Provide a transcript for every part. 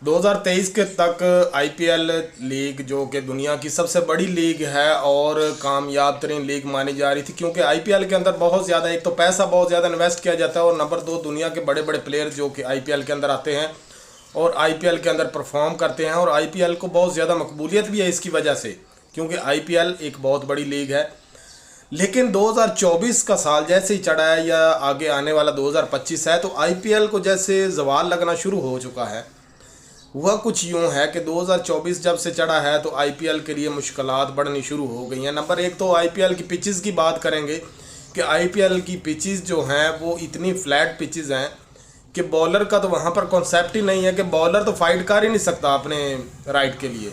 2023 के तक IPL league जो कि दुनिया की सबसे बड़ी लीग है और कामयाब तरीन लीग मानी जा रही थी, क्योंकि आईपीएल के अंदर बहुत ज़्यादा, एक तो पैसा बहुत ज़्यादा इन्वेस्ट किया जाता है और नंबर दो, दुनिया के बड़े बड़े प्लेयर जो कि आईपीएल के अंदर आते हैं और आईपीएल के अंदर परफॉर्म करते हैं। और आईपीएल को बहुत ज़्यादा मकबूलियत भी है इसकी वजह से, क्योंकि आईपीएल एक बहुत बड़ी लीग है। लेकिन 2024 का साल जैसे ही चढ़ा है या आगे आने वाला 2025 है, तो आईपीएल को जैसे जवाल लगना शुरू हो चुका है। वह कुछ यूं है कि 2024 जब से चढ़ा है तो आईपीएल के लिए मुश्किलात बढ़नी शुरू हो गई हैं। नंबर एक तो आईपीएल की पिचेस की बात करेंगे कि आईपीएल की पिचेस जो हैं वो इतनी फ्लैट पिचेस हैं कि बॉलर का तो वहाँ पर कॉन्सेप्ट ही नहीं है, कि बॉलर तो फाइट कर ही नहीं सकता अपने राइट के लिए,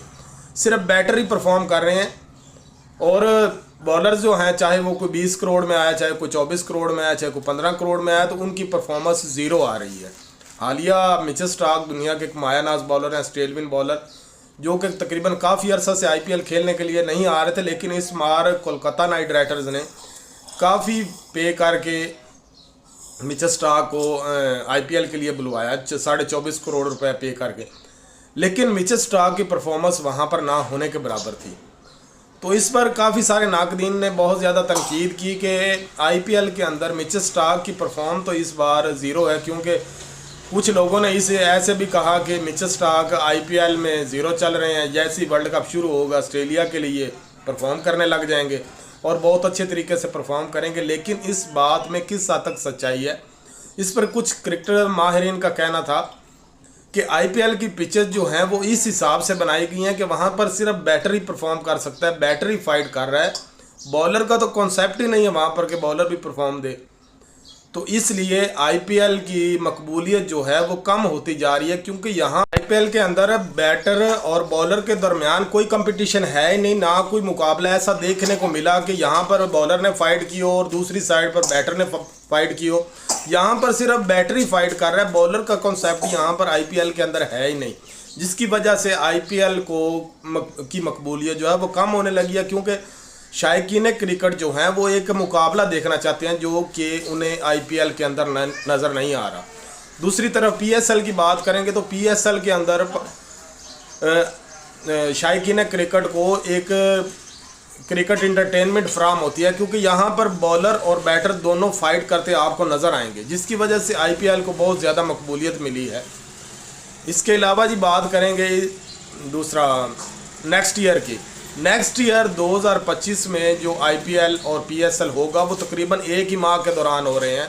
सिर्फ बैटर ही परफॉर्म कर रहे हैं। और बॉलर जो हैं, चाहे वो कोई 20 करोड़ में आया, चाहे कोई 24 करोड़ में आया, चाहे कोई 15 करोड़ में आया, तो उनकी परफॉर्मेंस ज़ीरो आ रही है। हालिया मिचेल स्टार्क दुनिया के एक मायानाज बॉलर हैं, स्टेलविन बॉलर, जो कि तकरीबन काफ़ी अरसा से आईपीएल खेलने के लिए नहीं आ रहे थे, लेकिन इस बार कोलकाता नाइट राइडर्स ने काफ़ी पे करके मिचेल स्टार्क को आईपीएल के लिए बुलवाया, 24.5 करोड़ रुपए पे करके। लेकिन मिचेल स्टार्क की परफॉर्मेंस वहाँ पर ना होने के बराबर थी। तो इस पर काफ़ी सारे नाकदीन ने बहुत ज़्यादा तनकीद की कि आईपीएल के अंदर मिचेल स्टार्क की परफॉर्म तो इस बार ज़ीरो है, क्योंकि कुछ लोगों ने इसे ऐसे भी कहा कि मिचेल स्टार्क आईपीएल में ज़ीरो चल रहे हैं, जैसे ही वर्ल्ड कप शुरू होगा ऑस्ट्रेलिया के लिए परफॉर्म करने लग जाएंगे और बहुत अच्छे तरीके से परफॉर्म करेंगे। लेकिन इस बात में किस हद तक सच्चाई है, इस पर कुछ क्रिकेट माहिरीन का कहना था कि आईपीएल की पिचेस जो हैं वो इस हिसाब से बनाई गई हैं कि वहाँ पर सिर्फ बैटर ही परफॉर्म कर सकता है, बैटर ही फाइट कर रहा है, बॉलर का तो कॉन्सेप्ट ही नहीं है वहाँ पर कि बॉलर भी परफॉर्म दे। तो इसलिए आईपीएल की मकबूलियत जो है वो कम होती जा रही है, क्योंकि यहाँ आईपीएल के अंदर बैटर और बॉलर के दरमियान कोई कंपटीशन है ही नहीं, ना कोई मुकाबला ऐसा देखने को मिला कि यहाँ पर बॉलर ने फाइट की हो और दूसरी साइड पर बैटर ने फाइट की हो। यहाँ पर सिर्फ बैटर ही फाइट कर रहा है, बॉलर का कॉन्सेप्ट यहाँ पर आईपीएल के अंदर है ही नहीं, जिसकी वजह से आईपीएल की मकबूलियत जो है वो कम होने लगी है, क्योंकि शायकीन क्रिकेट जो हैं वो एक मुकाबला देखना चाहते हैं जो कि उन्हें आईपीएल के अंदर नज़र नहीं आ रहा। दूसरी तरफ पीएसएल की बात करेंगे तो पीएसएल के अंदर शायकीन क्रिकेट को एक क्रिकेट इंटरटेनमेंट फ्राहम होती है, क्योंकि यहाँ पर बॉलर और बैटर दोनों फाइट करते आपको नज़र आएंगे, जिसकी वजह से आईपीएल को बहुत ज़्यादा मकबूलियत मिली है। इसके अलावा जी बात करेंगे दूसरा नेक्स्ट ईयर 2025 में जो आईपीएल और पीएसएल होगा वो तकरीबन एक ही माह के दौरान हो रहे हैं।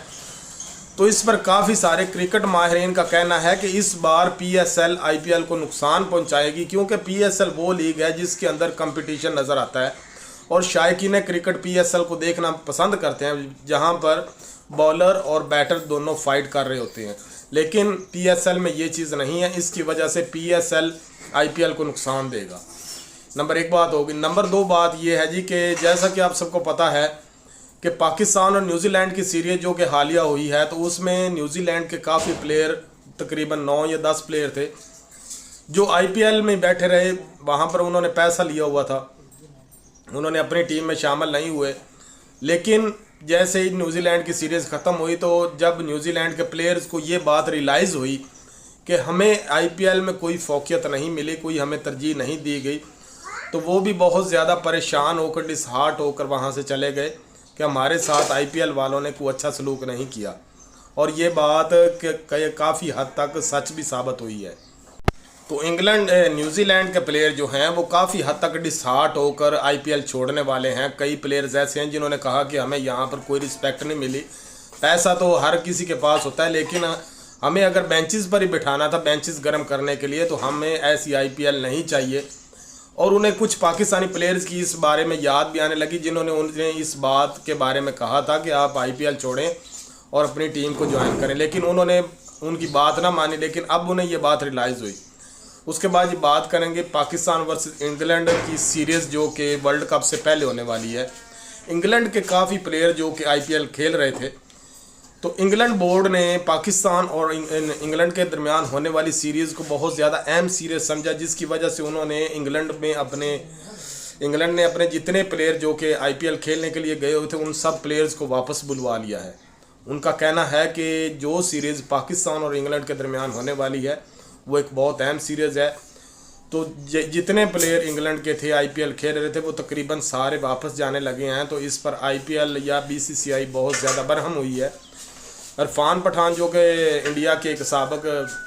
तो इस पर काफ़ी सारे क्रिकेट माहिरीन का कहना है कि इस बार पीएसएल आईपीएल को नुकसान पहुंचाएगी, क्योंकि पीएसएल वो लीग है जिसके अंदर कंपटीशन नज़र आता है और शायकीन क्रिकेट पीएसएल को देखना पसंद करते हैं, जहां पर बॉलर और बैटर दोनों फाइट कर रहे होते हैं। लेकिन पीएसएल में ये चीज़ नहीं है, इसकी वजह से पीएसएल आईपीएल को नुकसान देगा। नंबर एक बात होगी। नंबर दो बात यह है जी कि जैसा कि आप सबको पता है कि पाकिस्तान और न्यूजीलैंड की सीरीज़ जो कि हालिया हुई है, तो उसमें न्यूजीलैंड के काफ़ी प्लेयर, तकरीबन 9 या 10 प्लेयर थे जो आईपीएल में बैठे रहे। वहाँ पर उन्होंने पैसा लिया हुआ था, उन्होंने अपनी टीम में शामिल नहीं हुए। लेकिन जैसे ही न्यूजीलैंड की सीरीज़ ख़त्म हुई, तो जब न्यूजीलैंड के प्लेयर्स को ये बात रियलाइज़ हुई कि हमें आईपीएल में कोई फोकियत नहीं मिली, कोई हमें तरजीह नहीं दी गई, तो वो भी बहुत ज़्यादा परेशान होकर, डिसहार्ट होकर वहाँ से चले गए कि हमारे साथ आईपीएल वालों ने कोई अच्छा सलूक नहीं किया। और ये बात काफ़ी हद तक सच भी साबित हुई है। तो न्यूजीलैंड के प्लेयर जो हैं वो काफ़ी हद तक डिसहार्ट होकर आईपीएल छोड़ने वाले हैं। कई प्लेयर्स ऐसे हैं जिन्होंने कहा कि हमें यहाँ पर कोई रिस्पेक्ट नहीं मिली। पैसा तो हर किसी के पास होता है, लेकिन हमें अगर बेंचेस पर ही बिठाना था, बेंचेस गर्म करने के लिए, तो हमें ऐसी आईपीएल नहीं चाहिए। और उन्हें कुछ पाकिस्तानी प्लेयर्स की इस बारे में याद भी आने लगी, जिन्होंने उन्हें इस बात के बारे में कहा था कि आप आईपीएल छोड़ें और अपनी टीम को ज्वाइन करें, लेकिन उन्होंने उनकी बात ना मानी। लेकिन अब उन्हें ये बात रियलाइज़ हुई। उसके बाद ये बात करेंगे पाकिस्तान वर्सेस इंग्लैंड की सीरीज़ जो कि वर्ल्ड कप से पहले होने वाली है। इंग्लैंड के काफ़ी प्लेयर जो कि आईपीएल खेल रहे थे, तो इंग्लैंड बोर्ड ने पाकिस्तान और इंग्लैंड के दरमियान होने वाली सीरीज़ को बहुत ज़्यादा अहम सीरीज़ समझा, जिसकी वजह से उन्होंने इंग्लैंड ने अपने जितने प्लेयर जो कि आईपीएल खेलने के लिए गए हुए थे उन सब प्लेयर्स को वापस बुलवा लिया है। उनका कहना है कि जो सीरीज़ पाकिस्तान और इंग्लैंड के दरमियान होने वाली है वो एक बहुत अहम सीरीज़ है। तो जितने प्लेयर इंग्लैंड के थे आईपीएल खेल रहे थे वो तकरीबन सारे वापस जाने लगे हैं। तो इस पर आईपीएल या बीसीसीआई बहुत ज़्यादा बरहम हुई है। इरफान पठान जो कि इंडिया के एक साबिक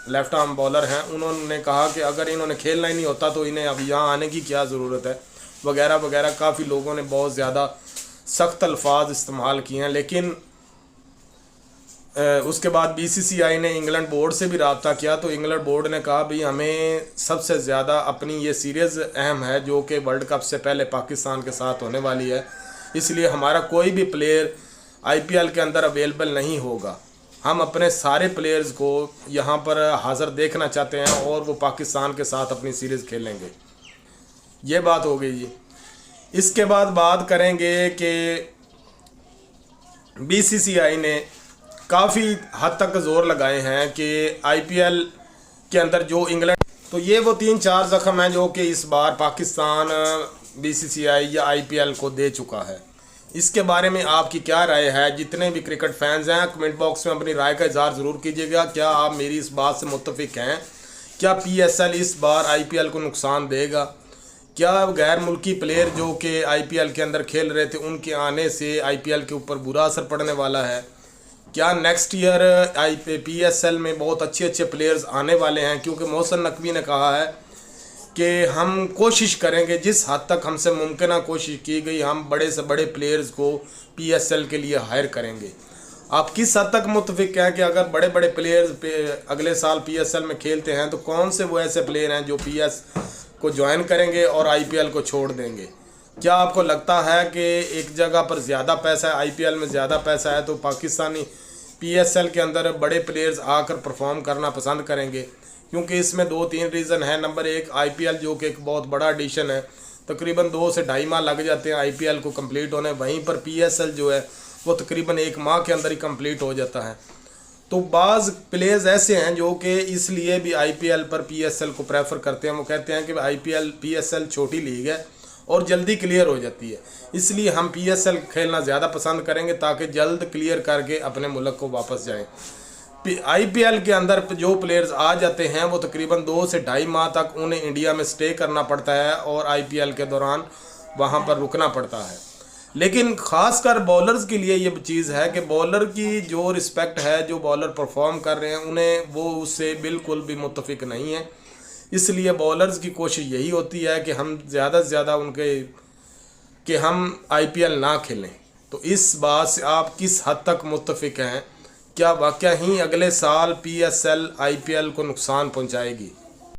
लेफ्ट आर्म बॉलर हैं, उन्होंने कहा कि अगर इन्होंने खेलना ही नहीं होता तो इन्हें अब यहाँ आने की क्या ज़रूरत है, वगैरह वगैरह। काफ़ी लोगों ने बहुत ज़्यादा सख्त अल्फाज इस्तेमाल किए हैं। लेकिन उसके बाद बीसीसीआई ने इंग्लैंड बोर्ड से भी रब्ता किया, तो इंग्लैंड बोर्ड ने कहा भाई हमें सबसे ज़्यादा अपनी ये सीरीज़ अहम है जो कि वर्ल्ड कप से पहले पाकिस्तान के साथ होने वाली है, इसलिए हमारा कोई भी प्लेयर आईपीएल के अंदर अवेलेबल नहीं होगा। हम अपने सारे प्लेयर्स को यहाँ पर हाज़िर देखना चाहते हैं और वो पाकिस्तान के साथ अपनी सीरीज़ खेलेंगे। ये बात हो गई जी। इसके बाद बात करेंगे कि बीसीसीआई ने काफ़ी हद तक ज़ोर लगाए हैं कि आईपीएल के अंदर जो इंग्लैंड, तो ये वो 3-4 ज़ख्म हैं जो कि इस बार पाकिस्तान बीसीसीआई या आईपीएल को दे चुका है। इसके बारे में आपकी क्या राय है? जितने भी क्रिकेट फैंस हैं कमेंट बॉक्स में अपनी राय का इज़हार ज़रूर कीजिएगा। क्या आप मेरी इस बात से मुत्तफिक हैं? क्या पीएसएल इस बार आईपीएल को नुकसान देगा? क्या गैर मुल्की प्लेयर जो कि आईपीएल के अंदर खेल रहे थे उनके आने से आईपीएल के ऊपर बुरा असर पड़ने वाला है? क्या नेक्स्ट ईयर पीएसएल में बहुत अच्छे प्लेयर्स आने वाले हैं? क्योंकि मोहसिन नकवी ने कहा है कि हम कोशिश करेंगे, जिस हद तक हमसे मुमकिन कोशिश की गई, हम बड़े से बड़े प्लेयर्स को पीएसएल के लिए हायर करेंगे। आप किस हद तक मुत्तफिक हैं कि अगर बड़े बड़े प्लेयर्स अगले साल पीएसएल में खेलते हैं तो कौन से वो ऐसे प्लेयर हैं जो पीएस को ज्वाइन करेंगे और आईपीएल को छोड़ देंगे? क्या आपको लगता है कि एक जगह पर ज़्यादा पैसा है, आईपीएल में ज़्यादा पैसा है, तो पाकिस्तानी पीएसएल के अंदर बड़े प्लेयर्स आकर परफॉर्म करना पसंद करेंगे? क्योंकि इसमें 2-3 रीज़न है। नंबर 1, आईपीएल जो कि एक बहुत बड़ा एडिशन है, तकरीबन 2 से ढाई माह लग जाते हैं आईपीएल को कंप्लीट होने। वहीं पर पीएसएल जो है वो तकरीबन 1 माह के अंदर ही कंप्लीट हो जाता है। तो बाज़ प्लेयर्स ऐसे हैं जो कि इसलिए भी आईपीएल पर पीएसएल को प्रेफर करते हैं। वो कहते हैं कि आईपीएल पीएसएल छोटी लीग है और जल्दी क्लियर हो जाती है, इसलिए हम पीएसएल खेलना ज़्यादा पसंद करेंगे ताकि जल्द क्लियर करके अपने मुल्क को वापस जाएं। आईपीएल के अंदर जो प्लेयर्स आ जाते हैं वो तकरीबन 2 से ढाई माह तक उन्हें इंडिया में स्टे करना पड़ता है और आईपीएल के दौरान वहाँ पर रुकना पड़ता है। लेकिन ख़ासकर बॉलर्स के लिए ये चीज़ है कि बॉलर की जो रिस्पेक्ट है, जो बॉलर परफॉर्म कर रहे हैं उन्हें वो उससे बिल्कुल भी मुत्तफिक नहीं है। इसलिए बॉलर्स की कोशिश यही होती है कि हम ज़्यादा से ज़्यादा उनके कि हम आईपीएल ना खेलें। तो इस बात से आप किस हद तक मुत्तफिक हैं? क्या वाकई ही अगले साल पीएसएल आईपीएल को नुकसान पहुंचाएगी?